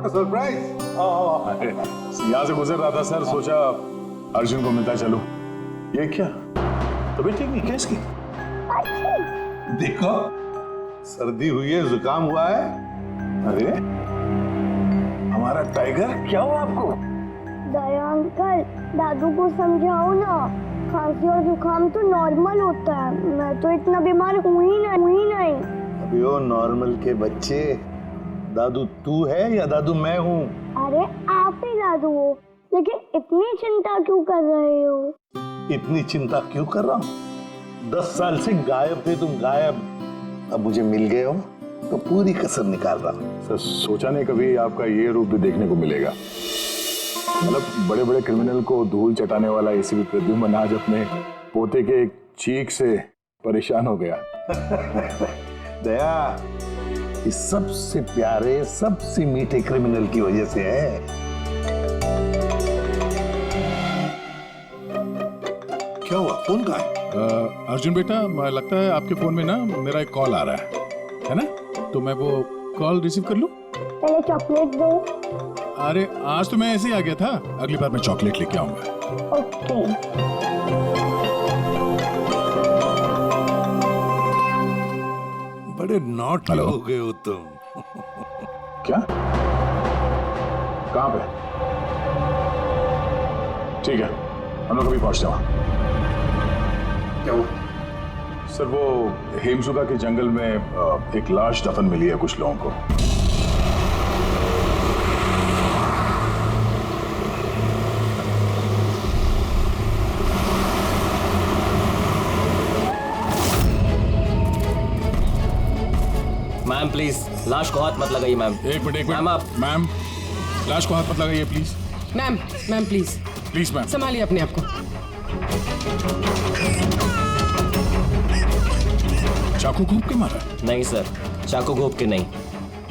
What a surprise. यहाँ से गुजर रहा था सर, सोचा अर्जुन को मिलता चलूं। ये क्या तबीयत ठीक नहीं क्या इसकी? देखो सर्दी हुई है, जुकाम हुआ है। अरे हमारा टाइगर, क्या हुआ आपको? दया अंकल, दादू को समझाओ ना, खांसी और जुकाम तो नॉर्मल होता है, मैं तो इतना बीमार हुई नहीं। अभी वो नॉर्मल के बच्चे, दादू तू है या दादू मैं हूँ? अरे आप ही दादू हो, लेकिन इतनी चिंता क्यों कर रहे हो? इतनी चिंता क्यों कर रहा हूँ? 10 साल से गायब थे तुम, गायब। अब मुझे मिल गए हो तो पूरी कसर निकाल रहा हूँ। सर सोचा नहीं कभी आपका ये रूप भी देखने को मिलेगा। मतलब बड़े बड़े क्रिमिनल को धूल चटाने वाला एसीपी प्रद्युम्न आज अपने पोते के एक चीख से परेशान हो गया। दया, इस सबसे प्यारे सबसे मीठे क्रिमिनल की वजह से है। क्या हुआ, फोन कहाँ है? अर्जुन बेटा, लगता है आपके फोन में ना मेरा एक कॉल आ रहा है ना? तो मैं वो कॉल रिसीव कर लूं? पहले चॉकलेट दो। अरे आज तो मैं ऐसे ही आ गया था, अगली बार मैं चॉकलेट लेके आऊंगा। ओके। बड़े नॉट हो गए हो तुम। क्या? कहाँ पे? ठीक है, हम लोग अभी पहुंचते हैं। क्या हुआ? सर वो हेमसुगा के जंगल में एक लाश दफन मिली है कुछ लोगों को। मैम प्लीज लाश को हाथ मत लगाइए मैम। एक मिनट मैम आप मैम, लाश को हाथ मत लगाइए प्लीज। मैम प्लीज मैम संभालिए अपने आप को। चाकू घूप के मारा? नहीं सर, चाकू घोप के नहीं,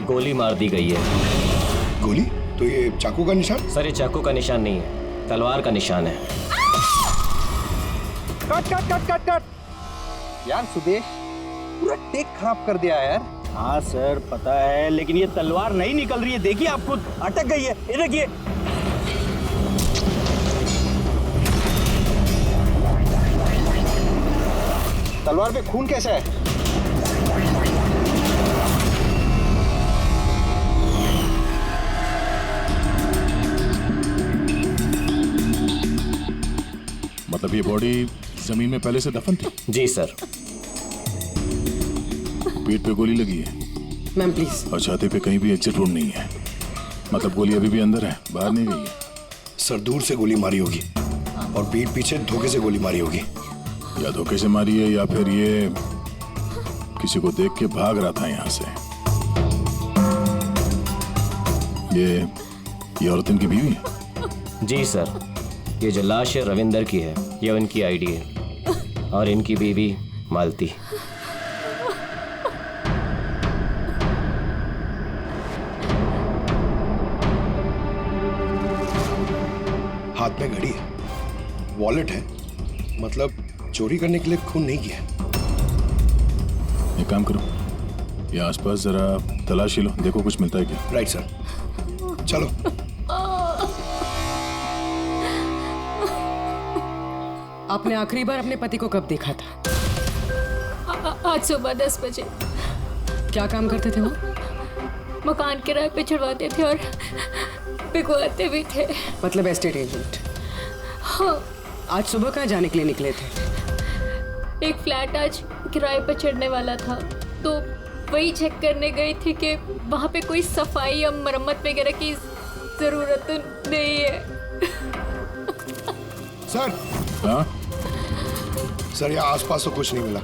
गोली मार दी गई है। गोली? तो ये चाकू का निशान? सर ये चाकू का निशान नहीं है, तलवार का निशान है। कट यार सुदेश, पूरा टेक खराब कर दिया यार। हाँ सर पता है, लेकिन ये तलवार नहीं निकल रही है, देखिए आप खुद अटक गई है, ये देखिए। तलवार पे खून कैसा है? मतलब ये बॉडी जमीन में पहले से दफन थी? जी सर। पेट पे गोली लगी है मैम प्लीज। और छाती पे कहीं भी एग्जिट रूम नहीं है, मतलब गोली अभी भी अंदर है, बाहर नहीं गई है। सर दूर से गोली मारी होगी और पीठ पीछे धोखे से गोली मारी होगी। या धोखे से मारी है या फिर ये किसी को देख के भाग रहा था यहाँ से। ये औरत इनकी बीवी है? जी सर, ये जो लाश है रविंदर की है, ये उनकी आईडी है, और इनकी बीवी मालती। हाथ में घड़ी है, वॉलेट है, मतलब चोरी करने के लिए खून नहीं किया। एक काम करो, ये आसपास जरा तलाशी लो, देखो कुछ मिलता है क्या। राइट सर, चलो। आपने आखिरी बार अपने पति को कब देखा था? आज सुबह 10 बजे। क्या काम करते थे वो? मकान किराए पे छुड़वाते थे और बिकवाते भी थे। मतलब एस्टेट एजेंट? हाँ। आज सुबह कहाँ जाने के लिए निकले थे? एक फ्लैट आज किराए पर चढ़ने वाला था, तो वही चेक करने गई थी कि वहाँ पे कोई सफाई या मरम्मत वगैरह की जरूरत तो नहीं है। सर। हाँ? सर यहाँ आसपास तो कुछ नहीं मिला,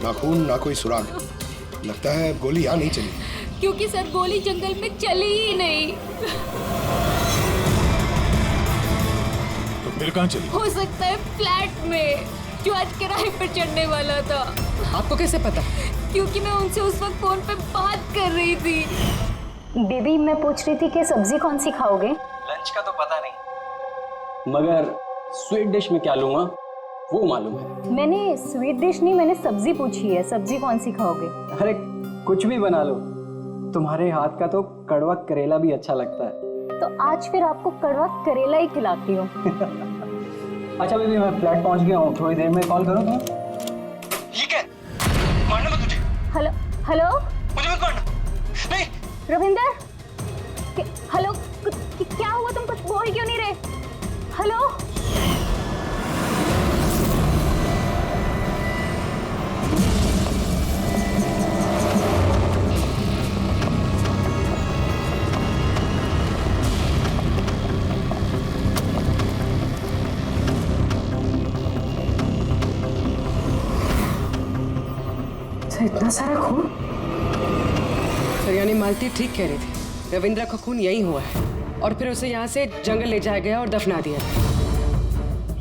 ना खून ना कोई सुराग। लगता है गोली यहाँ नहीं चली। क्योंकि सर गोली जंगल में चली ही नहीं। तो फिर कहाँ चली? हो सकता है फ्लैट में, जो आज किराए पर चढ़ने वाला था। आपको कैसे पता? क्योंकि मैं उनसे उस वक्त फोन पे बात कर रही थी। बेबी मैं पूछ रही थी कि सब्जी कौन सी खाओगे? लंच का तो पता नहीं, मगर स्वीट डिश में क्या लूंगा वो मालूम है। मैंने स्वीट डिश नहीं, मैंने सब्जी पूछी है, सब्जी कौन सी खाओगे? अरे कुछ भी बना लो, तुम्हारे हाथ का तो कड़वा करेला भी अच्छा लगता है। तो आज फिर आपको कड़वा करेला ही खिलाती हूँ। अच्छा बेबी, मैं फ्लैट पहुंच गया हूँ, थोड़ी देर में कॉल करूँ तुम्हें? ये क्या? मारना मत तुझे। हेलो हेलो, मुझे मत मारना। नहीं। रविंदर, हेलो, क्या हुआ? तुम कुछ बोल क्यों नहीं रहे? हेलो। इतना सारा खून? सर यानी मालती ठीक कह रही थी, रविंद्र का खून यही हुआ है और फिर उसे यहाँ से जंगल ले जाया गया और दफना दिया।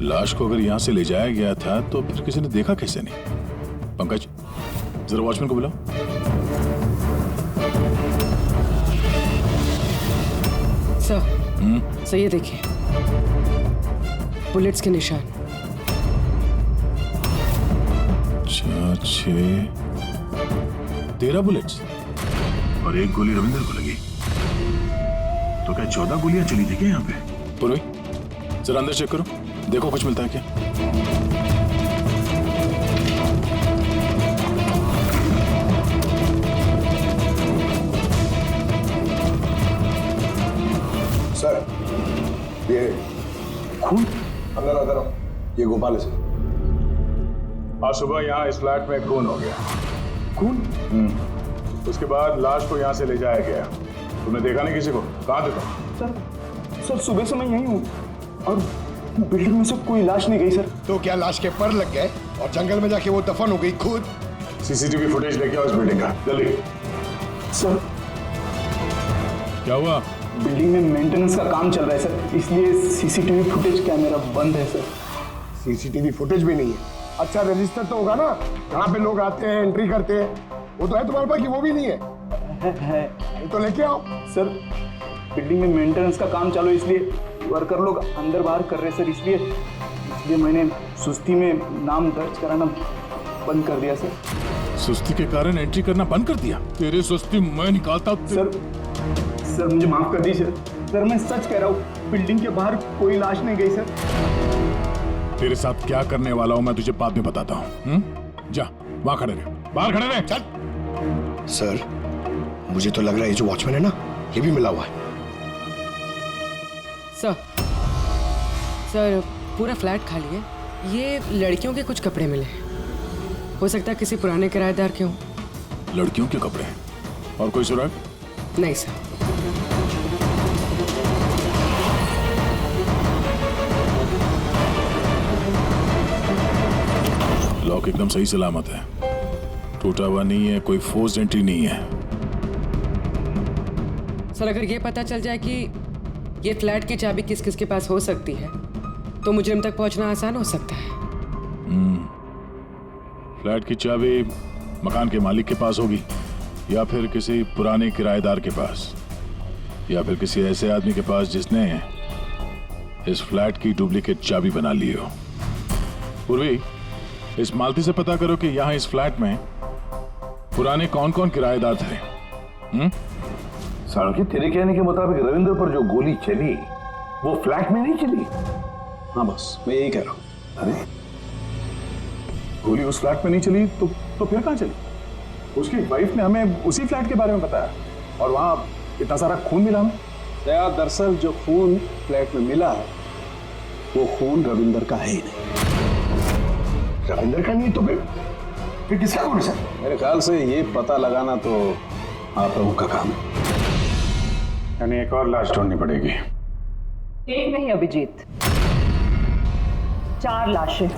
लाश को अगर यहाँ से ले जाया गया था तो फिर किसी ने देखा कैसे नहीं? पंकज, जरा वॉचमैन को बुलाओ। सर ये देखिए, बुलेट्स के निशान। 13 बुलेट्स और एक गोली रविंदर को लगी। तो क्या 14 गोलियां चली थी क्या यहाँ पे? पूर्वी, जरा अंदर चेक करो, देखो कुछ मिलता है क्या। सर, ये खून अंदर अंदर, ये गोपाल है। आज सुबह यहाँ इस फ्लैट में खून हो गया। खून? उसके बाद लाश को यहाँ से ले जाया गया। तुमने देखा नहीं किसी को? कहाँ थे तुम? सर सुबह से मैं यहीं हूँ और बिल्डिंग में से कोई लाश नहीं गई सर। तो क्या लाश के पर लग गए और जंगल में जाके वो दफन हो गई खुद? सीसीटीवी फुटेज लेके आओ इस बिल्डिंग का, जल्दी। सर क्या हुआ? बिल्डिंग में मेंटेनेंस का काम चल रहा है सर, इसलिए सीसीटीवी फुटेज कैमरा बंद है सर। सीसीटीवी फुटेज भी नहीं है? अच्छा रजिस्टर तो होगा ना, कहाँ पे लोग आते हैं, एंट्री करते हैं, वो तो है तुम्हारे पास कि वो भी नहीं है? है। तो लेके आओ। सर बिल्डिंग में मेंटेनेंस का काम चालू है, इसलिए वर्कर लोग अंदर बाहर कर रहे हैं सर, इसलिए मैंने सुस्ती में नाम दर्ज कराना बंद कर दिया सर। सुस्ती के कारण एंट्री करना बंद कर दिया? तेरे सुस्ती मैं निकालता हूँ। सर मुझे माफ कर दीजिए सर, मैं सच कह रहा हूँ, बिल्डिंग के बाहर कोई लाश नहीं गई सर। तेरे साथ क्या करने वाला हूँ मैं तुझे बाद में बताता हूँ। जा वहां खड़े रहे, बाहर खड़े रहे। चल। सर मुझे तो लग रहा है ये जो वॉचमैन है ना, ये भी मिला हुआ है। सर पूरा फ्लैट खाली है, ये लड़कियों के कुछ कपड़े मिले हैं, हो सकता है किसी पुराने किराएदार के हों। लड़कियों के कपड़े? और कोई सुराग? नहीं सर। लॉक एकदम सही सलामत है, टूटा हुआ नहीं है, कोई फोर्स्ड एंट्री नहीं है। सर अगर ये पता चल जाए कि ये फ्लैट की चाबी किस किस के पास हो सकती है तो मुजरिम तक पहुंचना आसान हो सकता है। फ्लैट की चाबी मकान के मालिक के पास होगी या फिर किसी पुराने किराएदार के पास या फिर किसी ऐसे आदमी के पास जिसने इस फ्लैट की डुप्लीकेट चाबी बना ली हो। पूर्वी, इस मालती से पता करो कि यहाँ इस फ्लैट में पुराने कौन कौन किराएदार थे। साड़की, तेरे कहने के मुताबिक रविंद्र पर जो गोली चली वो फ्लैट में नहीं चली? हाँ बस मैं यही कह रहा हूँ। अरे गोली उस फ्लैट में नहीं चली तो फिर कहाँ चली? उसकी वाइफ ने हमें उसी फ्लैट के बारे में बताया और वहां इतना सारा खून मिला हमें। दरअसल जो खून फ्लैट में मिला है वो खून रविंदर का है ही नहीं। रविंदर का नहीं तो फिर किसका खून है सर? मेरे ख्याल से ये पता लगाना तो आप लोगों का काम है। यानी एक और लाश ढूंढनी पड़ेगी। एक नहीं अभिजीत, 4 लाशें।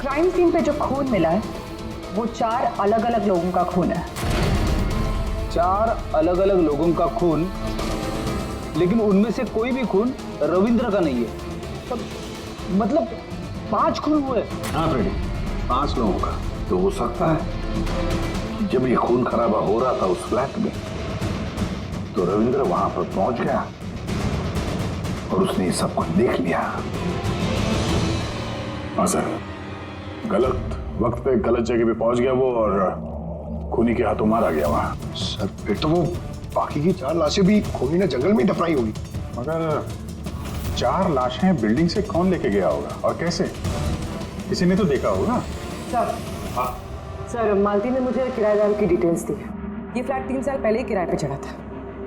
क्राइम सीन पे जो खून मिला है वो 4 अलग अलग लोगों का खून है। 4 अलग अलग लोगों का खून, लेकिन उनमें से कोई भी खून रविंद्र का नहीं है। मतलब 5 खून हुए। हाँ फ्रेडी, 5 लोगों का तो हो सकता है कि जब ये खून खराबा हो रहा था उस फ्लैट में तो रविंद्र वहां पर पहुंच गया और उसने ये सब कुछ देख लिया। हाँ सर, गलत वक्त पे गलत जगह पे पहुंच गया वो और खूनी के हाथों मारा गया वहां। सर फिर तो वो बाकी की 4 लाशें भी खूनी ने जंगल में ही दफनाई होगी। मगर 4 लाशें बिल्डिंग से कौन लेके गया होगा और कैसे? किसी ने तो देखा होगा। सर, सर मालती ने मुझे किराएदार की डिटेल्स दी। ये फ्लैट 3 साल पहले ही किराए पे चढ़ा था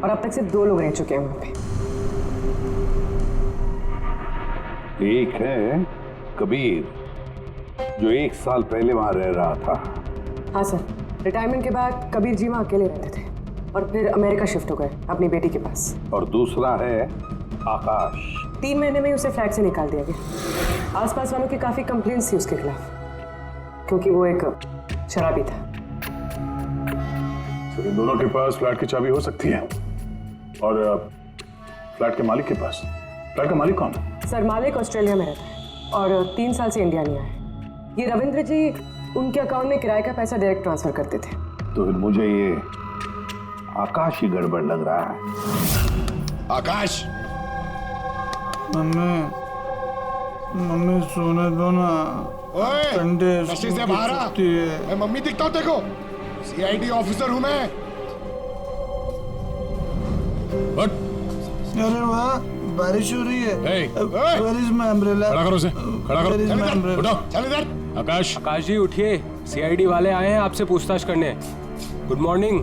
और अब तक सिर्फ 2 लोग रह चुके हैं वहाँ पे। एक है कबीर, जो 1 साल पहले वहां रह रहा था। हाँ सर, रिटायरमेंट के बाद कबीर जी वहाँ अकेले रहते थे और फिर अमेरिका शिफ्ट हो गए अपनी बेटी के पास। और दूसरा है आकाश। 3 महीने में उसे फ्लैट से निकाल दिया गया। आसपास वालों की काफी कंप्लेंट्स थी उसके खिलाफ, क्योंकि वो एक शराबी था। तो इन दोनों के पास फ्लैट की चाबी हो सकती है और फ्लैट के मालिक के पास। फ्लैट का मालिक कौन है? सर मालिक ऑस्ट्रेलिया में रहता है और 3 साल से इंडिया नहीं आया। ये रविंद्र जी उनके अकाउंट में किराए का पैसा डायरेक्ट ट्रांसफर करते थे। तो फिर मुझे ये आकाश ही गड़बड़ लग रहा है। आकाश, मम्मी सोने दो ना। नशे से बाहर आ। मैं मम्मी दिखता हूँ देखो, CID ऑफिसर हूँ मैं। अरे वाह, बारिश हो रही है। Where is my umbrella? खड़ा करो उसे, खड़ा करो। Where is my umbrella? उठो, चल इधर। आकाश, आकाश जी उठिए, CID वाले आए हैं आपसे पूछताछ करने। Good morning.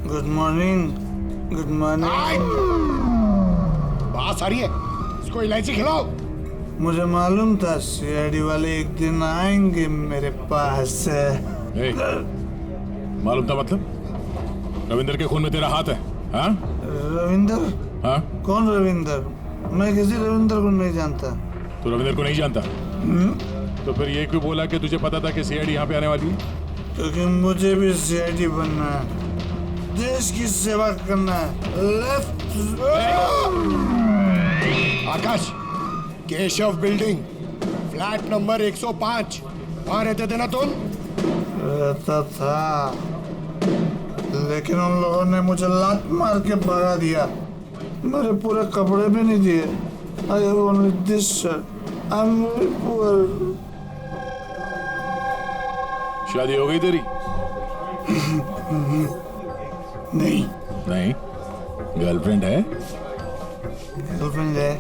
Good morning, good morning. बात सारी है, इसको इलायची खिलाओ। मुझे मालूम था CID वाले एक दिन आएंगे मेरे पास। मालूम था मतलब? रविंदर के खून में तेरा हाथ है? हाँ? रविंदर? हाँ? कौन रविंदर? मैं किसी रविंदर को नहीं जानता। तू रविंदर को नहीं जानता? तो फिर ये क्यों बोला कि तुझे पता था कि CID यहाँ पे आने वाली है? क्योंकि मुझे भी CID बनना है, देश की सेवा करना है। लेफ्ट। आकाश, केशव बिल्डिंग, फ्लैट नंबर 105, वहाँ रहते थे ना तुम? रहता था, लेकिन उन लोगों ने मुझे लात मार के भगा दिया। मेरे पूरे कपड़े भी नहीं दिए। I have only this shirt. I'm very poor. शादी हो गई तेरी? नहीं। नहीं? गर्लफ्रेंड है? गर्लफ्रेंड है।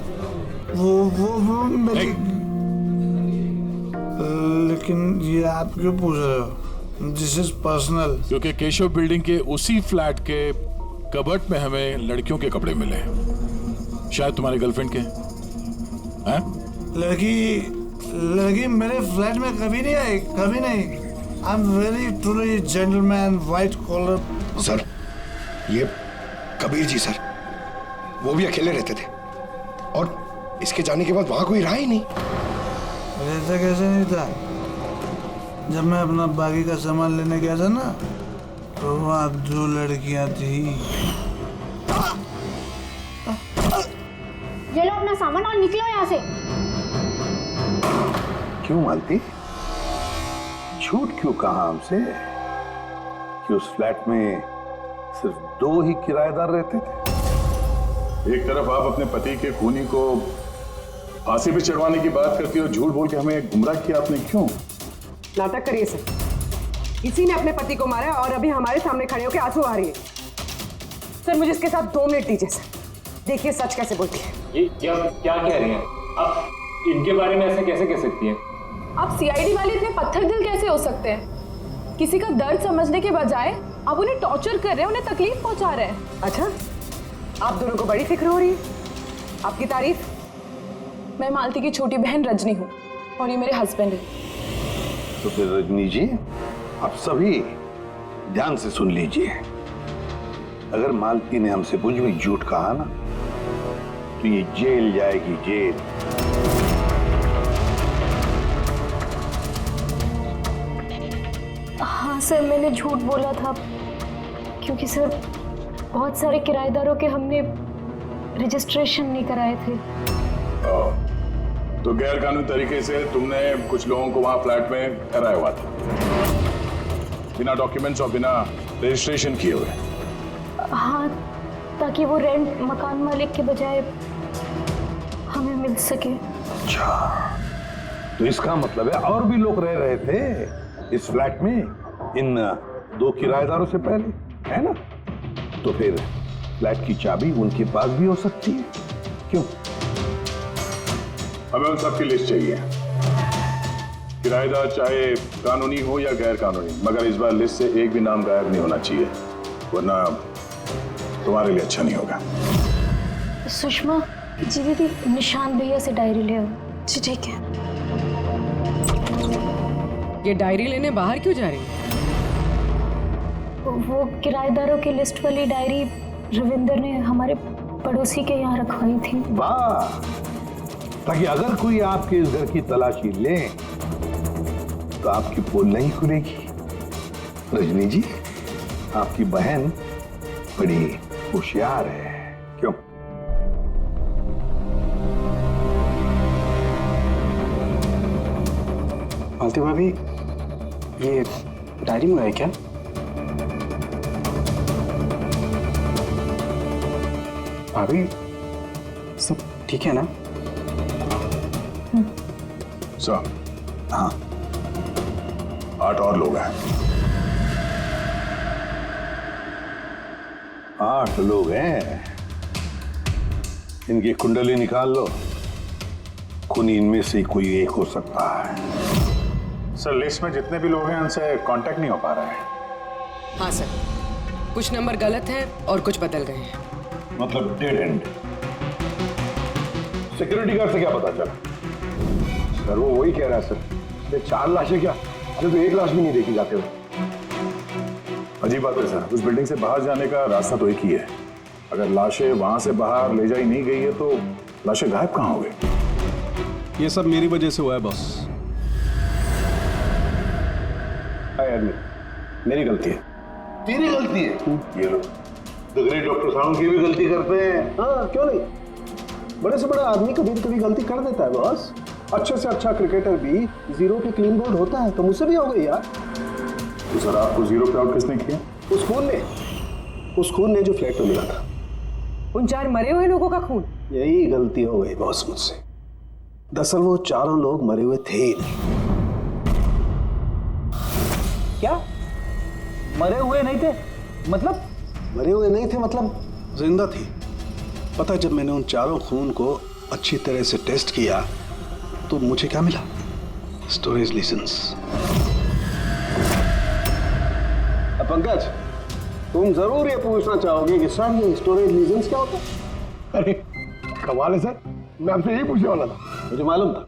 वो मेरी। लेकिन ये आप क्यों पूछ रहे हो? This is personal. क्योंकि केशव बिल्डिंग के उसी फ्लैट के कबर्ड में हमें लड़कियों के कपड़े मिले, शायद तुम्हारी गर्लफ्रेंड के। हैं? लड़की मेरे फ्लैट में कभी नहीं आई, कभी नहीं। I am very truly gentleman, white collar. Sir, ये कबीर जी सर, वो भी अकेले रहते थे और इसके जाने के बाद वहां कोई रहा ही नहीं। रहता कैसे नहीं था? जब मैं अपना बाकी का सामान लेने गया था ना, तो वहाँ 2 लड़कियां थी। ये लो अपना सामान और निकलो यहाँ से। क्यों मालती? झूठ क्यों कहा हमसे कि उस फ्लैट में सिर्फ 2 ही किराएदार रहते थे? एक तरफ आप अपने पति के खूनी को फांसी पे चढ़वाने की बात करती हो, झूठ बोल के हमें गुमराह किया आपने। क्यों? नाटक करिए सर, इसी ने अपने पति को मारा और अभी हमारे सामने खड़े होकर आंसू आ रही है। सर मुझे इसके साथ 2 मिनट दीजिए सर, देखिए सच कैसे बोलती है। ये क्या कह रही हैं आप? इनके बारे में ऐसे कैसे कह सकती हैं? आप CID वाले इतने पत्थर दिल कैसे हो सकते हैं? किसी का दर्द समझने के बजाय आप उन्हें टॉर्चर कर रहे हैं, उन्हें तकलीफ पहुंचा रहे हैं। अच्छा, आप दोनों को बड़ी फिक्र हो रही है। आपकी तारीफ। मैं मालती की छोटी बहन रजनी हूँ और ये मेरे हस्बैंड है। तो फिर रजनी जी, आप सभी ध्यान से सुन लीजिए। अगर मालती ने हमसे कुछ भी झूठ कहा ना, तो ये जेल जाएगी, जेल। हाँ सर, मैंने झूठ बोला था क्योंकि सर बहुत सारे किराएदारों के हमने रजिस्ट्रेशन नहीं कराए थे। तो गैर कानूनी तरीके से तुमने कुछ लोगों को वहां फ्लैट में ठहराया हुआ था, बिना डॉक्यूमेंट्स और बिना रजिस्ट्रेशन किए हुए। हाँ, ताकि वो रेंट मकान मालिक के बजाय हमें मिल सके। अच्छा, तो इसका मतलब है और भी लोग रह रहे थे इस फ्लैट में, इन 2 किराएदारों से पहले, है ना? तो फिर फ्लैट की चाबी उनके पास भी हो सकती है, क्यों? हमें उन सबकी लिस्ट चाहिए, किराएदार चाहे कानूनी हो या गैर कानूनी, मगर इस बार लिस्ट से एक भी नाम गायब नहीं होना चाहिए, वरना तुम्हारे लिए अच्छा नहीं होगा। सुषमा जी दीदी, निशांत भैया से डायरी ले आओ। जी ठीक है। ये डायरी लेने बाहर क्यों जा रही है? वो किराएदारों की लिस्ट वाली डायरी रविंदर ने हमारे पड़ोसी के यहाँ रखवाई थी। वाह, ताकि अगर कोई आपके इस घर की तलाशी ले तो आपकी पोल नहीं खुलेगी। रजनी जी, आपकी बहन बड़ी होशियार है, क्यों? मालती भाभी, ये डायरी मंगाई क्या? भाभी, सब ठीक है ना? सब? हाँ। 8 और लोग हैं। 8 लोग हैं। इनकी कुंडली निकाल लो, खूनी इनमें से कोई एक हो सकता है। सर, लिस्ट में जितने भी लोग हैं उनसे कांटेक्ट नहीं हो पा रहा है। हाँ सर, कुछ नंबर गलत हैं और कुछ बदल गए हैं। मतलब डेड एंड। सिक्योरिटी गार्ड से क्या पता चला? सर वो वही कह रहा है सर, ये 4 लाशें क्या, अरे तो 1 लाश भी नहीं देखी जाते हुए। अजीब बात है सर, उस बिल्डिंग से बाहर जाने का रास्ता तो एक ही है। अगर लाशें वहां से बाहर ले जाई नहीं गई है तो लाशें गायब कहाँ हो गई? ये सब मेरी वजह से हुआ है बॉस। मेरी गलती है। तेरी गलती है? ये लो, तो ग्रेट डॉक्टर साहब की भी गलती करते हैं। हाँ क्यों नहीं, बड़े से बड़ा आदमी कभी कभी गलती कर देता है बॉस। अच्छे से अच्छा क्रिकेटर भी 0 पे क्लीन बोल्ड होता है, तो मुझसे भी हो गई यार। तो सर, आपको 0 पे आउट किसने किया? उस खून ने जो फ्लैट में मिला था। उन 4 मरे हुए लोगों का खून? यही गलती हो गई बॉस मुझसे। दरअसल वो 4 लोग मरे हुए थे ही नहीं। क्या? मरे हुए नहीं थे? मतलब? मरे हुए नहीं थे मतलब जिंदा थी। पता, जब मैंने उन 4 खून को अच्छी तरह से टेस्ट किया तो मुझे क्या मिला? स्टोरेज लीजेंस। पंकज, तुम जरूर ये पूछना चाहोगे कि सर ये स्टोरेज लीजेंस क्या होता है? अरे कमाल है सर, मैं आपसे यही पूछने वाला था। मुझे मालूम था।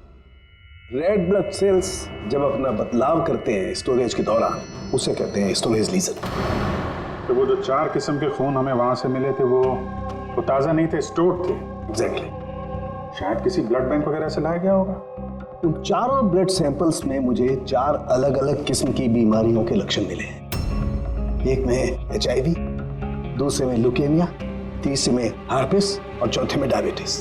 रेड ब्लड सेल्स जब अपना बदलाव करते हैं स्टोरेज के दौरान, उसे कहते हैं स्टोरेज लीजन। तो वो जो 4 किस्म के खून हमें वहां से मिले थे वो ताजा नहीं थे, स्टोर्ड थे। एग्जैक्टली। शायद किसी ब्लड बैंक वगैरह से लाया गया होगा। उन 4 ब्लड सैंपल्स में मुझे 4 अलग अलग किस्म की बीमारियों के लक्षण मिले हैं। एक में HIV, दूसरे में ल्यूकेमिया, तीसरे में हार्पिस और चौथे में डायबिटीज।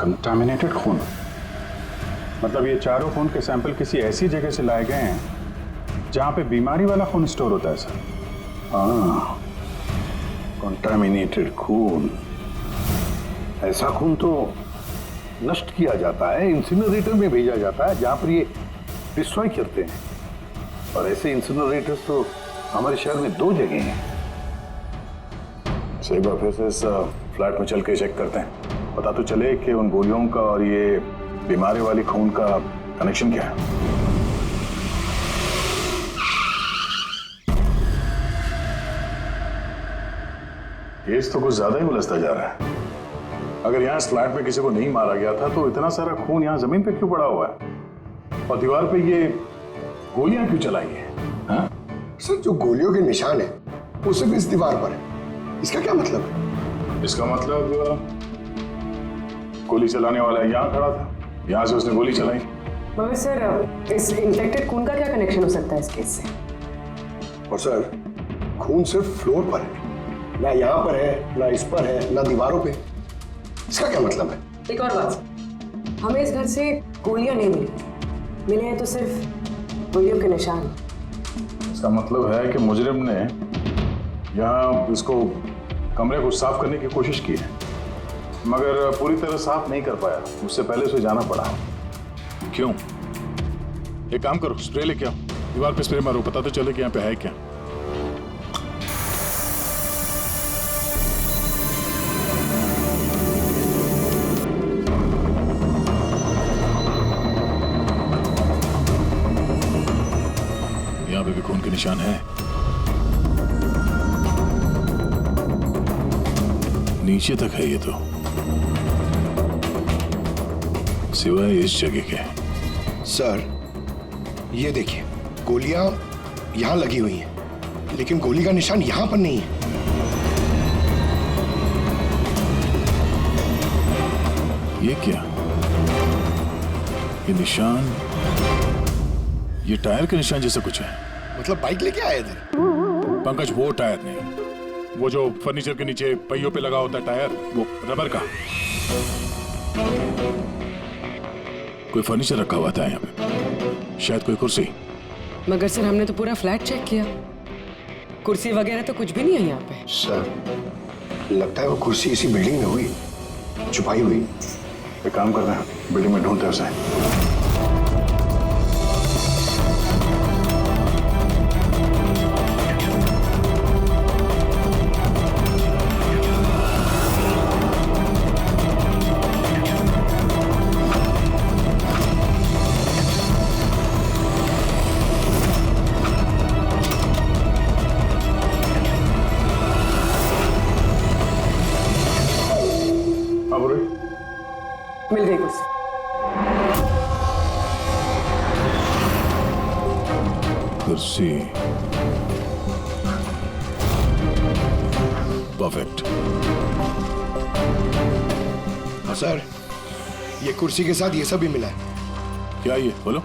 कंटामिनेटेड खून? मतलब ये 4 खून के सैंपल किसी ऐसी जगह से लाए गए हैं जहां पे बीमारी वाला खून स्टोर होता है सर। हाँ, कंटामिनेटेड खून। ऐसा खून तो नष्ट किया जाता है, इंसिनरेटर में भेजा जाता है जहां पर ये डिस्ट्रॉय करते हैं। और ऐसे इंसिनरेटर्स तो हमारे शहर में 2 जगह हैं। एक बार फिर से इस फ्लैट में चल के चेक करते हैं, पता तो चले कि उन गोलियों का और ये बीमारी वाली खून का कनेक्शन क्या है। केस तो कुछ ज्यादा ही उलझता जा रहा है। अगर यहाँ इस फ्लैट में किसी को नहीं मारा गया था तो इतना सारा खून यहाँ जमीन पे क्यों पड़ा हुआ है और दीवार पे ये गोलियां क्यों चलाई हैं? हाँ? सर जो गोलियों के निशान है वो सिर्फ इस दीवार पर है। इसका क्या मतलब है? इसका मतलब गोली चलाने वाला यहाँ खड़ा था, यहाँ से उसने गोली चलाई। मगर सर, इस इन्फेक्टेड खून का क्या कनेक्शन हो सकता है इस केस से? और सर खून सिर्फ फ्लोर पर है, ना यहाँ पर है, ना इस पर है, ना दीवारों पे। इसका क्या मतलब है? एक और बात, हमें इस घर से गोलियां नहीं मिली, मिले हैं तो सिर्फ गोलियों के निशान। इसका मतलब है कि मुजरिम ने यहाँ इसको कमरे को साफ करने की कोशिश की है मगर पूरी तरह साफ नहीं कर पाया, उससे पहले उसे जाना पड़ा। क्यों? एक काम करो, स्प्रे लेके आओ, दीवार पे स्प्रे मारो, पता तो चले कि यहाँ पे है क्या। यहाँ पे भी खून के निशान है, नीचे तक है ये तो, सिवाय इस जगह के। सर ये देखिए, गोलियां यहां लगी हुई हैं, लेकिन गोली का निशान यहां पर नहीं है। ये क्या, ये निशान, ये टायर के निशान जैसा कुछ है। मतलब बाइक लेके आए थे? पंकज, वो टायर नहीं, वो जो फर्नीचर के नीचे पहियों पे लगा होता है टायर, वो रबर का। कोई फर्नीचर रखा हुआ था यहाँ पे, शायद कोई कुर्सी। मगर सर हमने तो पूरा फ्लैट चेक किया, कुर्सी वगैरह तो कुछ भी नहीं है यहाँ पे। सर लगता है वो कुर्सी इसी बिल्डिंग में हुई, छुपाई हुई। एक काम करते हैं, बिल्डिंग में ढूंढते हैं उसे। मिल गई कुर्सी। कुर्सी परफेक्ट। सर ये कुर्सी के साथ ये सब भी मिला है। क्या ये, बोलो।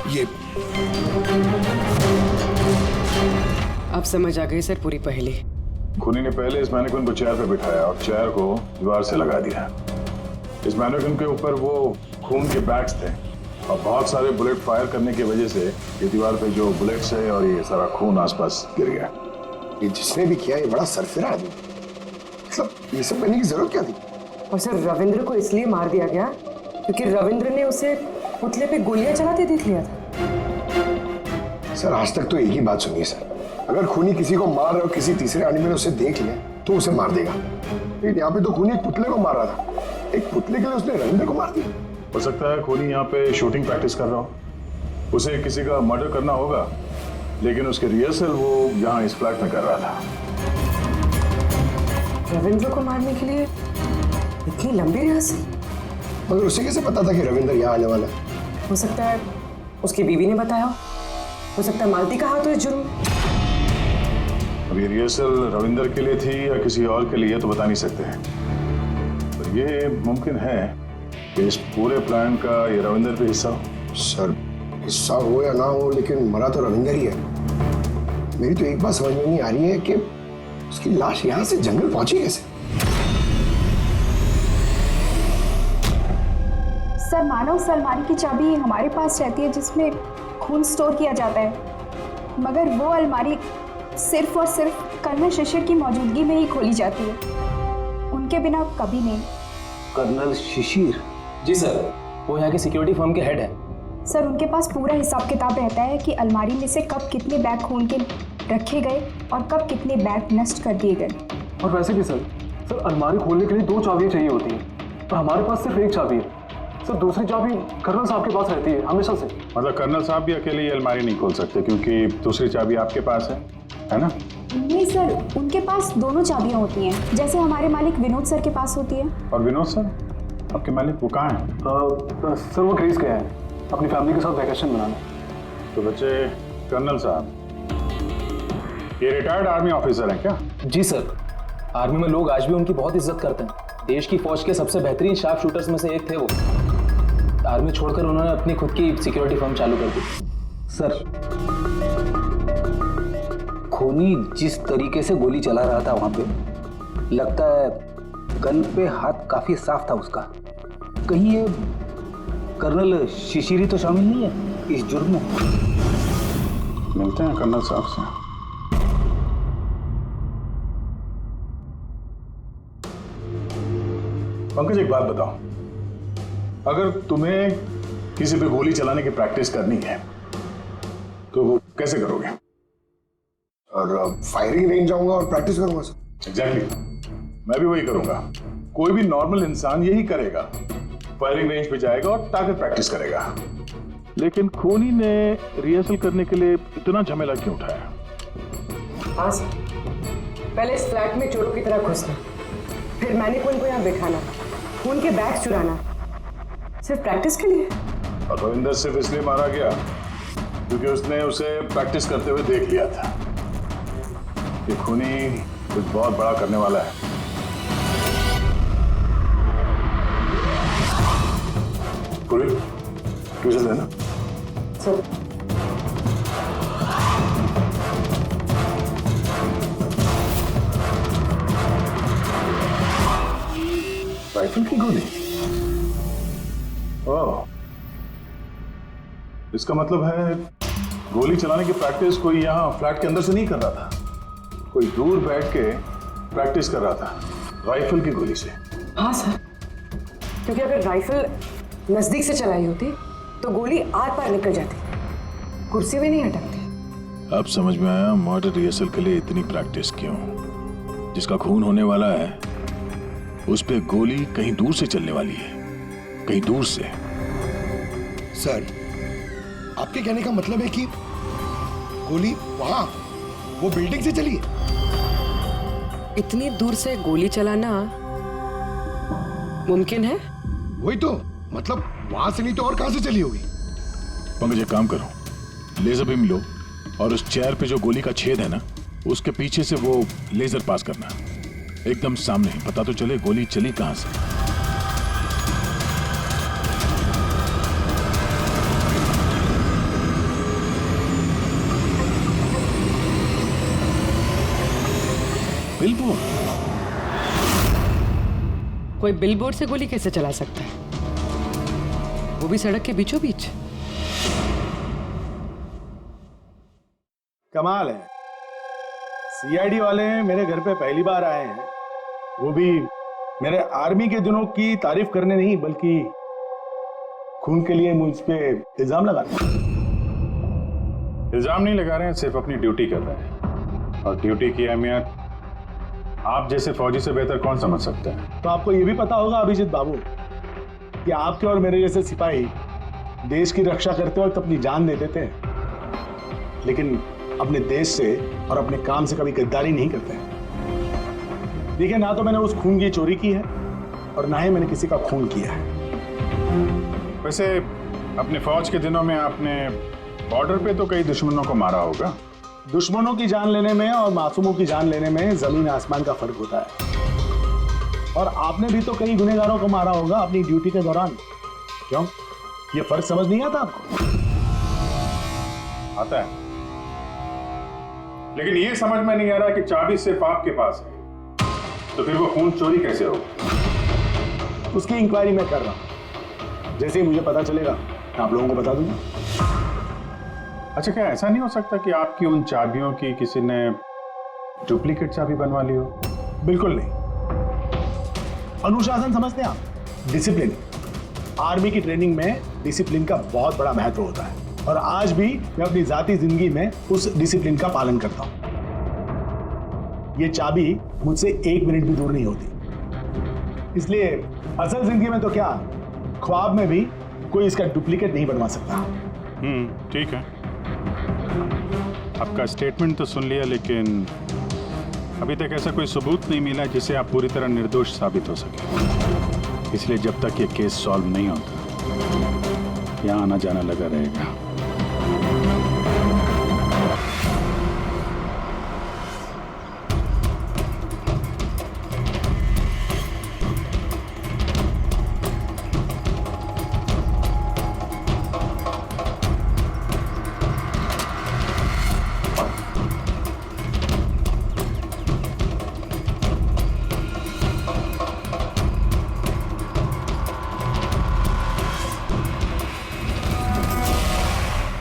ये अब समझ आ गई सर पूरी पहेली। खूनी ने पहले इस मैनिक्विन को चेयर पे बिठाया और चेयर को दीवार से लगा दिया। इस मैनिक्विन के ऊपर वो खून के बैग्स थे और बहुत सारे बुलेट फायर करने की वजह से ये दीवार पे जो बुलेट्स है और ये सारा खून आसपास गिर गया। ये जिसने भी किया ये बड़ा सरफिरा आदमी, मतलब ये सब करने की जरूरत क्या थी? और सर रविंद्र को इसलिए मार दिया गया क्योंकि रविंद्र ने उसे पुतले पे गोलियां चलाते देख लिया था। सर आज तक तो एक ही बात सुनिए सर, अगर खूनी किसी को मार रहा हो, किसी तीसरे आदमी ने उसे देख लिया तो उसे मार देगा, लेकिन यहाँ पे तो खूनी एक पुतले को मार रहा था, एक पुतले के लिए उसने रविंद्र को मार दिया। हो सकता है खूनी यहाँ पे शूटिंग प्रैक्टिस कर रहा हो, उसे किसी का मर्डर करना होगा, लेकिन उसके रिहर्सल वो यहाँ इस फ्लैट में कर रहा था। रविंद्र को मारने के लिए इतनी लंबी रिहर्सल? मगर उसे कैसे पता था कि रविंद्र यहाँ आने वाला है? हो सकता है उसकी बीवी ने बताया हो सकता है मालती का हाथ हो इस जुर्म में। अब ये रिहर्सल रविंद्र के लिए थी या किसी और के लिए तो बता नहीं सकते हैं, पर ये मुमकिन है कि इस पूरे प्लान का ये रविंद्र भी हिस्सा हो। सर हिस्सा हो या ना हो, लेकिन मरा तो रविंद्र ही है। मेरी तो एक बात समझ में नहीं आ रही है कि उसकी लाश यहाँ से जंगल पहुंची कैसे? सर मानो उस अलमारी की चाबी हमारे पास रहती है जिसमें खून स्टोर किया जाता है, मगर वो अलमारी सिर्फ और सिर्फ कर्नल शिशिर की मौजूदगी में ही खोली जाती है, उनके बिना कभी नहीं। कर्नल शिशिर? जी सर, वो यहाँ के सिक्योरिटी फर्म के हेड है। सर उनके पास पूरा हिसाब किताब रहता है कि अलमारी में से कब कितने बैग खून के रखे गए और कब कितने बैग नष्ट कर दिए गए। और वैसे भी सर अलमारी खोलने के लिए 2 चाबियां चाहिए होती हैं, पर हमारे पास सिर्फ 1 चाबी है। सर दूसरी चाबी कर्नल साहब के पास रहती है हमेशा से। मतलब कर्नल साहब भी अकेले ये अलमारी नहीं खोल सकते क्योंकि दूसरी चाबी आपके पास है ना? नहीं सर, उनके पास दोनों चाबियां होती हैं, जैसे हमारे मालिक विनोद सर के पास होती है। और विनोद सर आपके मालिक वो कहाँ हैं? सर वो ग्रीस गए हैं अपनी फैमिली के साथ वैकेशन मनाने। तो बच्चे कर्नल साहब ये रिटायर्ड आर्मी ऑफिसर हैं क्या? जी सर, आर्मी में लोग आज भी उनकी बहुत इज्जत करते हैं। देश की फौज के सबसे बेहतरीन शार्प शूटर्स में से एक थे वो। आर्मी छोड़कर उन्होंने अपनी खुद की सिक्योरिटी फर्म चालू कर दी। सर खूनी जिस तरीके से गोली चला रहा था वहां पे, लगता है गन पे हाथ काफी साफ था उसका। कहीं ये कर्नल शिशिरी तो शामिल नहीं है इस जुर्म में? मिलते हैं कर्नल साहब से। पंकज एक बात बताओ, अगर तुम्हें किसी पे गोली चलाने की प्रैक्टिस करनी है तो वो कैसे करोगे? और फायरिंग रेंज जाऊंगा और प्रैक्टिस करूंगा सर। एग्जैक्टली, मैं भी वही करूंगा। कोई भी नॉर्मल इंसान यही करेगा, फायरिंग रेंज पे जाएगा और टारगेट प्रैक्टिस करेगा। लेकिन खूनी ने रिहर्सल करने के लिए इतना झमेला क्यों उठाया? हाँ सर, पहले इस फ्लैट में चोरों की तरह घुसना, फिर मैनिक्विन को यहाँ बिठाना, खून के बैग्स चुराना, सिर्फ प्रैक्टिस के लिए। और रविंदर सिर्फ इसलिए मारा गया क्योंकि उसने उसे प्रैक्टिस करते हुए देख लिया था कि खूनी कुछ बहुत बड़ा करने वाला है। पूरी ट्यूशन है ना सर? राइफल की गोली? ओह, इसका मतलब है गोली चलाने की प्रैक्टिस कोई यहाँ फ्लैट के अंदर से नहीं कर रहा था, कोई दूर बैठ के प्रैक्टिस कर रहा था राइफल की गोली से। हाँ सर, क्योंकि अगर राइफल नजदीक से चलाई होती तो गोली आर पार निकल जाती, कुर्सी में नहीं अटकती। अब समझ में आया मर्डर रिहर्सल के लिए इतनी प्रैक्टिस क्यों। जिसका खून होने वाला है उस पे गोली कहीं दूर से चलने वाली है, कहीं दूर से। सर, आपके कहने का मतलब है कि गोली वहां वो बिल्डिंग से चली है? इतनी दूर से गोली चलाना मुमकिन है? वही तो, मतलब वहां से नहीं तो और कहां से चली होगी? पंकज, एक काम करो, लेजर बीम लो और उस चेयर पे जो गोली का छेद है ना, उसके पीछे से वो लेजर पास करना, एकदम सामने, पता तो चले गोली चली कहां से। बिलबोर्ड? कोई बिलबोर्ड से गोली कैसे चला सकता है, वो भी सड़क के बीचों बीच? कमाल है, सीआईडी वाले मेरे घर पे पहली बार आए हैं, वो भी मेरे आर्मी के दिनों की तारीफ करने नहीं बल्कि खून के लिए मुझ पे इल्जाम लगाने। इल्जाम नहीं लगा रहे हैं, सिर्फ अपनी ड्यूटी कर रहे हैं, और ड्यूटी की अहमियत आप जैसे फौजी से बेहतर कौन समझ सकता है। तो आपको ये भी पता होगा अभिजीत बाबू कि आपके और मेरे जैसे सिपाही देश की रक्षा करते वक्त अपनी जान दे देते हैं, लेकिन अपने देश से और अपने काम से कभी गद्दारी नहीं करते हैं। देखिए, ना तो मैंने उस खून की चोरी की है और ना ही मैंने किसी का खून किया है। वैसे अपने फौज के दिनों में आपने बॉर्डर पे तो कई दुश्मनों को मारा होगा। दुश्मनों की जान लेने में और मासूमों की जान लेने में जमीन आसमान का फर्क होता है, और आपने भी तो कई गुनहगारों को मारा होगा अपनी ड्यूटी के दौरान। क्यों, ये फर्क समझ नहीं आता आपको? आता है, लेकिन ये समझ में नहीं आ रहा कि चाबी सिर्फ आपके पास है, तो फिर वो खून चोरी कैसे हो? उसकी इंक्वायरी मैं कर रहा हूं, जैसे ही मुझे पता चलेगा आप लोगों को बता दूंगा। अच्छा, क्या ऐसा नहीं हो सकता कि आपकी उन चाबियों की किसी ने डुप्लीकेट चाबी बनवा ली हो? बिल्कुल नहीं। अनुशासन समझते हैं आप, डिसिप्लिन। आर्मी की ट्रेनिंग में डिसिप्लिन का बहुत बड़ा महत्व होता है, और आज भी मैं अपनी जाती जिंदगी में उस डिसिप्लिन का पालन करता हूं। ये चाबी मुझसे 1 मिनट भी दूर नहीं होती, इसलिए असल जिंदगी में तो क्या, ख्वाब में भी कोई इसका डुप्लीकेट नहीं बनवा सकता। ठीक है, आपका स्टेटमेंट तो सुन लिया, लेकिन अभी तक ऐसा कोई सबूत नहीं मिला जिससे आप पूरी तरह निर्दोष साबित हो सके। इसलिए जब तक ये केस सॉल्व नहीं होता, यहाँ आना जाना लगा रहेगा।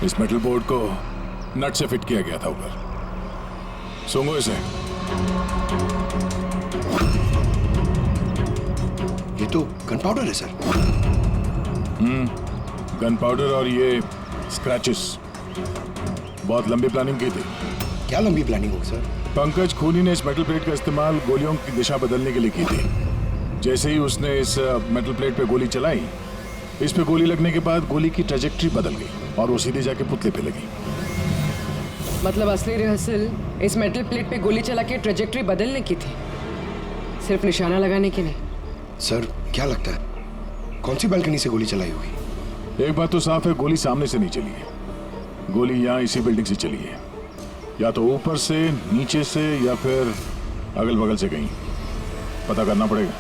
इस मेटल बोर्ड को नट से फिट किया गया था ऊपर। सूंघो इसे। ये तो गन पाउडर है सर। गन पाउडर और ये स्क्रैचेस, बहुत लंबी प्लानिंग की थी। क्या लंबी प्लानिंग हो सर? पंकज खूनी ने इस मेटल प्लेट का इस्तेमाल गोलियों की दिशा बदलने के लिए की थी। जैसे ही उसने इस मेटल प्लेट पे गोली चलाई, इस पे गोली लगने के बाद गोली की ट्रेजेक्ट्री बदल गई और वो सीधे जाके पुतले पे लगी। मतलब असली रिहर्सल इस मेटल प्लेट पे गोली चला के ट्रेजेक्ट्री बदलने की थी, सिर्फ निशाना लगाने की नहीं। सर क्या लगता है कौन सी बालकनी से गोली चलाई होगी? एक बात तो साफ है, गोली सामने से नहीं चली है, गोली यहाँ इसी बिल्डिंग से चली है। या तो ऊपर से, नीचे से, या फिर अगल बगल से कहीं, पता करना पड़ेगा।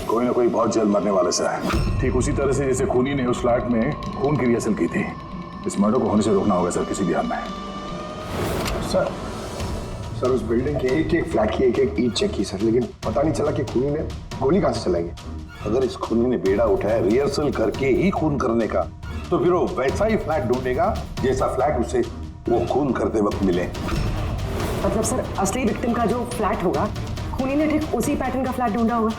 कोई ना कोई बहुत जल्द मरने वाला सा है, ठीक उसी तरह से जैसे खूनी ने उस फ्लैट में खून की रिहर्सल की थी। इस मर्डर को होने से रोकना होगा सर, किसी भी हाल में। सर उस बिल्डिंग के एक एक फ्लैट की एक एक ईंट चेक की सर, लेकिन पता नहीं चला कि खूनी ने गोली कहां से चलाई। अगर इस खूनी ने बेड़ा उठाया रिहर्सल करके ही खून करने का, तो फिर वो वैसा ही फ्लैट ढूंढेगा जैसा फ्लैट उसे वो खून करते वक्त मिले। मतलब सर असली विक्टिम का जो फ्लैट होगा, खूनी ने ठीक उसी पैटर्न का फ्लैट ढूंढा होगा।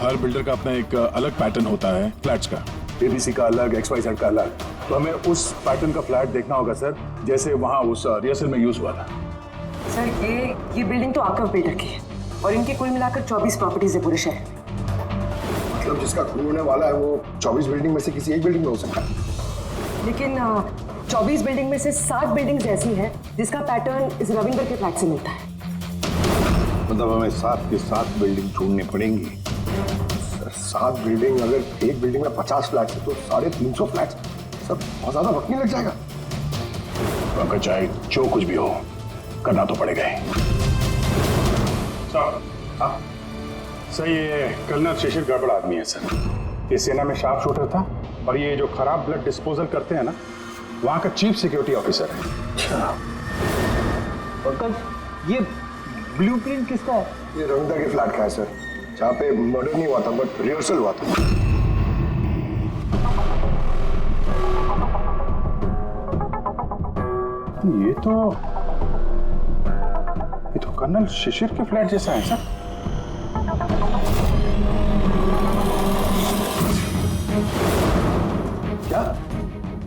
हर बिल्डर का अपना एक अलग पैटर्न होता है फ्लैट्स का, एबीसी का अलग, XYZ का अलग। तो हमें उस पैटर्न का फ्लैट देखना होगा सर, जैसे वहां उस रिहर्सल में यूज हुआ था। सर ये बिल्डिंग तो आकव बिल्डर की है और इनके कुल मिलाकर 24 प्रॉपर्टीज है पूरे शहर में। मतलब जिसका खून होने वाला है वो 24 बिल्डिंग में से किसी एक बिल्डिंग में हो सकता है। लेकिन 24 बिल्डिंग में से 7 बिल्डिंग्स ऐसी हैं जिसका पैटर्न इस रविंदर के फ्लैट से मिलता है। मतलब हमें 7 के 7 बिल्डिंग ढूंढनी पड़ेंगी। 7 बिल्डिंग, अगर एक बिल्डिंग में 50 फ्लैट है तो 350 फ्लैट, सब बहुत ज्यादा वक्त नहीं लग जाएगा। पंकज चाहे जो कुछ भी हो, करना तो पड़ेगा ही। सर ये कर्नल शिशिर गड़बड़ आदमी है सर। ये सेना में शार्प शूटर था और ये जो खराब ब्लड डिस्पोजल करते हैं ना, वहां का चीफ सिक्योरिटी ऑफिसर है। अच्छा पंकज, ये ब्लूप्रिंट किसका है? ये रविंदर के फ्लैट का है सर, जहाँ पे मर्डर नहीं हुआ था बट रिहर्सल हुआ था। ये तो कर्नल शिशिर के फ्लैट जैसा है सर। क्या?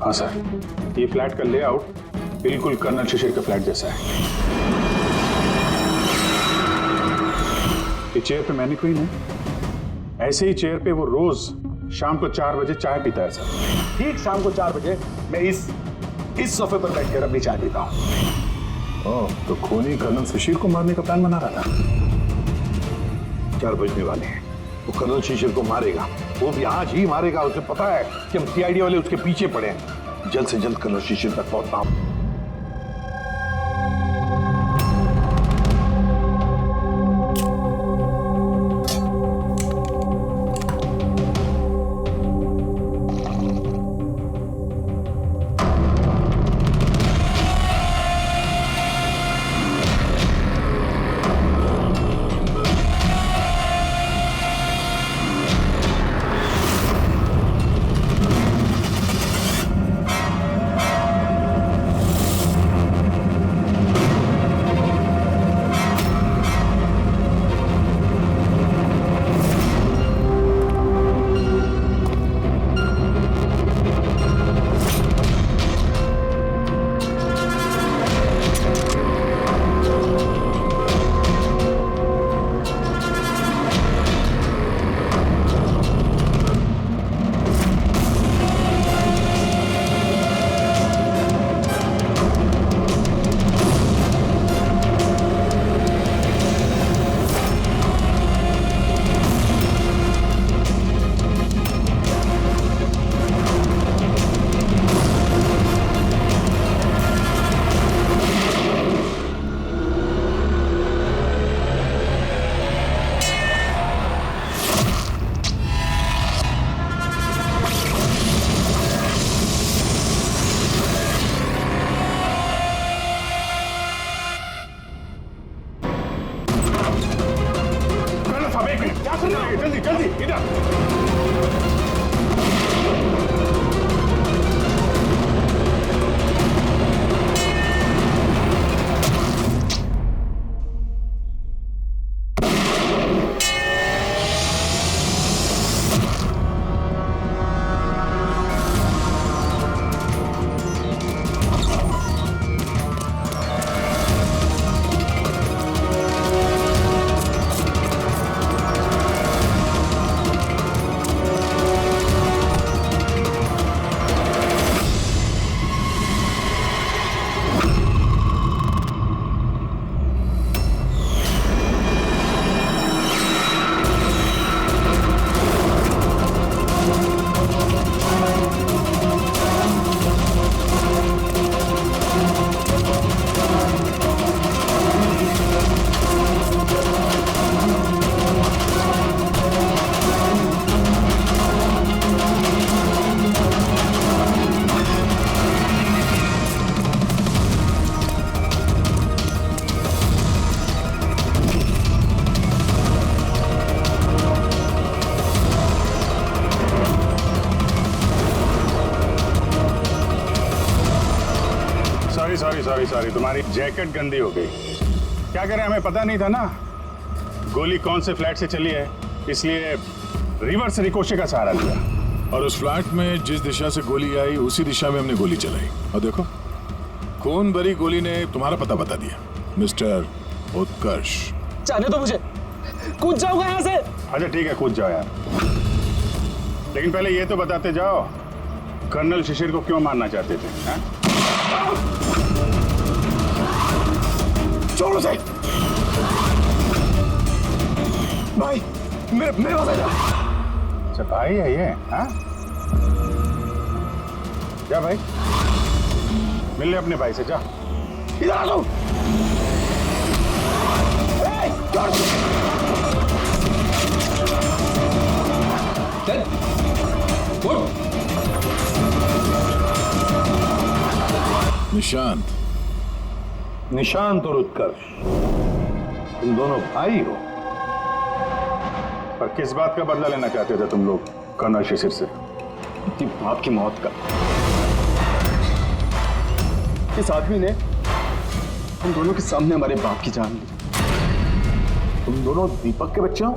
हाँ सर, ये फ्लैट का लेआउट बिल्कुल कर्नल शिशिर के फ्लैट जैसा है। ये चेयर पे मैंने कोई नहीं, ऐसे ही चेयर पे वो रोज शाम को 4 बजे चाय पीता है सर। ठीक शाम को 4 बजे मैं इस सोफे पर बैठकर अपनी चाय पीता हूँ। ओह, तो खूनी कर्नल शिशिर को मारने का प्लान बना रहा था। 4 बजने वाले हैं, वो कर्नल शिशिर को मारेगा, वो भी आज ही मारेगा। उसे पता है कि हम CID वाले उसके पीछे पड़े हैं। जल्द से जल्द कर्नल शिशिर तक पहुंचना। जल्दी जल्दी इधर। सॉरी सॉरी, तुम्हारी जैकेट गंदी हो गई। क्या करें, हमें पता नहीं था ना गोली कौन से फ्लैट से चली है, इसलिए रिवर्स रिकोशे का सहारा लिया। और उस फ्लैट में जिस दिशा से गोली आई उसी दिशा में हमने गोली चलाई, और देखो खून भरी गोली ने तुम्हारा पता बता दिया, मिस्टर उत्कर्ष। जाने दो मुझे, कूद जाऊंगा यहाँ से। अच्छा ठीक है, कूद जाओ यार, लेकिन पहले ये तो बताते जाओ कर्नल शिशिर को क्यों मारना चाहते थे? हा? छोड़ो उसे भाई, मेरे पास आ जा। अच्छा भाई है ये? हाँ जा भाई, मिल ले अपने भाई से, जा। इधर आ जाओ। निशांत, निशांत और उत्कर्ष, तुम दोनों भाई हो। पर किस बात का बदला लेना चाहते थे तुम लोग कर्नल शिशिर से? बाप की मौत का। इस आदमी ने हम दोनों के सामने हमारे बाप की जान ली। तुम दोनों दीपक के बच्चे हो?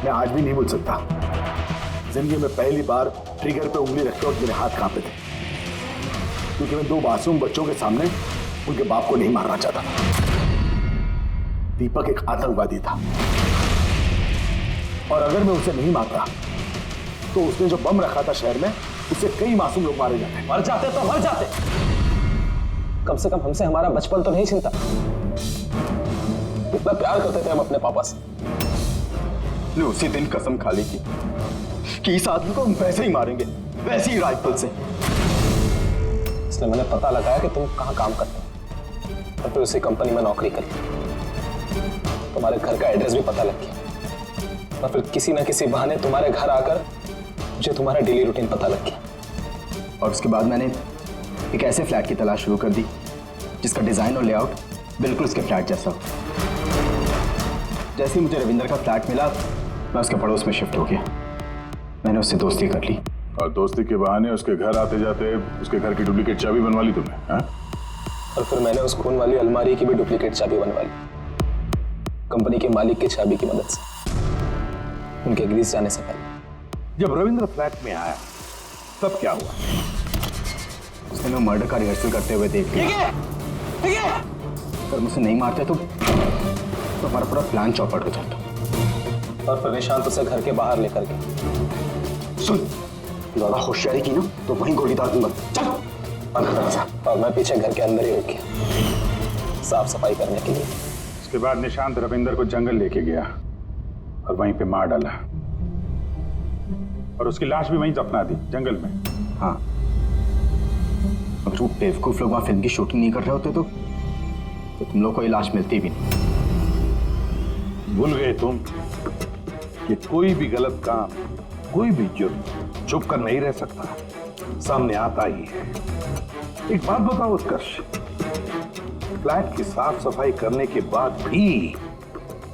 मैं आज भी नहीं भूल सकता, जिंदगी में पहली बार ट्रिगर पे उंगली रखते और मेरे हाथ कांपे थे, क्योंकि मैं दो मासूम बच्चों के सामने उनके बाप को नहीं मारना चाहता था। दीपक एक आतंकवादी था, और अगर मैं उसे नहीं मारता तो उसने जो बम रखा था शहर में, उससे कई मासूम लोग मारे जाते। मर जाते तो मर जाते, कम से कम हमसे हमारा बचपन तो नहीं छीनता। कितना प्यार करते थे हम अपने पापा से। ने उसी दिन कसम खा ली थी कि इस आदमी को हम वैसे ही मारेंगे, वैसे ही राइफल से। इसलिए मैंने पता लगाया कि तुम कहाँ काम करते हो, और फिर उसी कंपनी में नौकरी करी। तुम्हारे घर का एड्रेस भी पता लग गया, और फिर किसी ना किसी बहाने तुम्हारे घर आकर मुझे तुम्हारा डेली रूटीन पता लग गया। और उसके बाद मैंने एक ऐसे फ्लैट की तलाश शुरू कर दी जिसका डिजाइन और लेआउट बिल्कुल उसके फ्लैट जैसा हो। जैसे ही मुझे रविंदर का फ्लैट मिला, मैं उसके पड़ोस में शिफ्ट हो गया। मैंने उससे दोस्ती कर ली, और दोस्ती के बहाने उसके घर आते जाते उसके घर की डुप्लीकेट चाबी बनवा ली तुमने? हाँ? और फिर मैंने उस खून वाली अलमारी की भी डुप्लीकेट चाबी बनवा ली, कंपनी के मालिक की चाबी की मदद से, उनके ग्रीस जाने से पहले। जब रविंद्र फ्लैट में आया तब क्या हुआ? उसने मैं मर्डर का रिहर्सल करते हुए देख लिया। अगर मुझे नहीं मारते तो हमारा पूरा प्लान चौपट हो जाता। और फिर निशांत उसे घर के बाहर लेकर गया। सुन, ज्यादा होशियारी की ना तो वहीं गोली दाग दूंगा। चल। और मैं पीछे घर के अंदर ही रुक गया, साफ सफाई करने के लिए। उसके बाद निशांत रविंदर को जंगल लेके गया और वहीं पे मार डाला, और उसकी लाश भी वहीं दफना दी जंगल में। हाँ, अगर वो बेवकूफ लोग वहां फिल्म की शूटिंग नहीं कर रहे होते तो तुम लोग को ये लाश मिलती भी नहीं। भूल गए तुम कि कोई भी गलत काम, कोई भी जुर्म छुप कर नहीं रह सकता, सामने आता ही है। एक बात बताओ उत्कर्ष, फ्लैट की साफ सफाई करने के बाद भी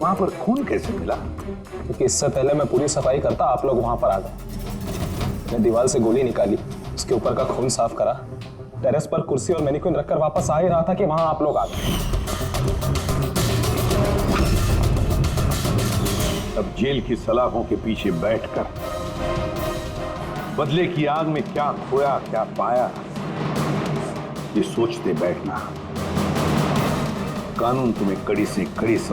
वहां पर खून कैसे मिला? क्योंकि इससे पहले मैं पूरी सफाई करता, आप लोग वहां पर आ गए। मैं दीवार से गोली निकाली, उसके ऊपर का खून साफ करा, टेरेस पर कुर्सी और मैनिक्विन रखकर वापस आ ही रहा था कि वहां आप लोग आ गए। अब जेल की सलाखों के पीछे बैठकर बदले की आग में क्या खोया क्या पाया, ये सोचते बैठना कानून तुम्हें कड़ी से कड़ी सजा